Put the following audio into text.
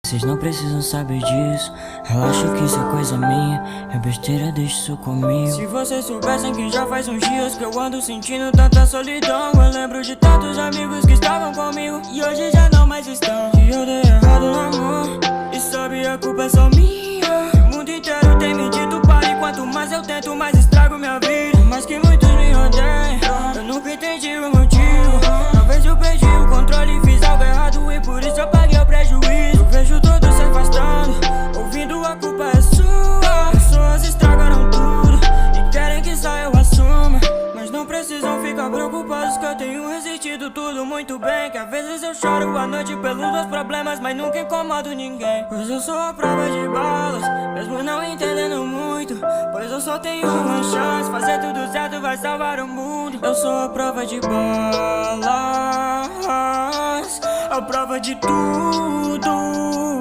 Vocês não precisam saber disso. Relaxa que isso é coisa minha. É besteira, deixa isso comigo. Se vocês soubessem que já faz uns dias que eu ando sentindo tanta solidão. Eu lembro de tantos amigos que estavam comigo e hoje já não mais estão. Que eu dei errado no amor e sabe a culpa é só minha. O mundo inteiro tem me dito pare. Quanto mais eu tento, mais estrago minha vida. Mas que muitos me odeiam, eu nunca entendi o motivo. Talvez eu perdi o controle e fiz algo errado e por isso eu paguei o prejuízo. Eu vejo todos se afastando, ouvindo a culpa é sua. Pessoas estragaram tudo e querem que só eu assuma. Mas não precisam ficar preocupados que eu tenho resistido tudo muito bem. Que às vezes eu choro à noite pelos meus problemas, mas nunca incomodo ninguém. Pois eu sou a prova de balas, mesmo não entendendo muito. Pois eu só tenho uma chance, fazer tudo certo vai salvar o mundo. Eu sou a prova de balas, a prova de tudo.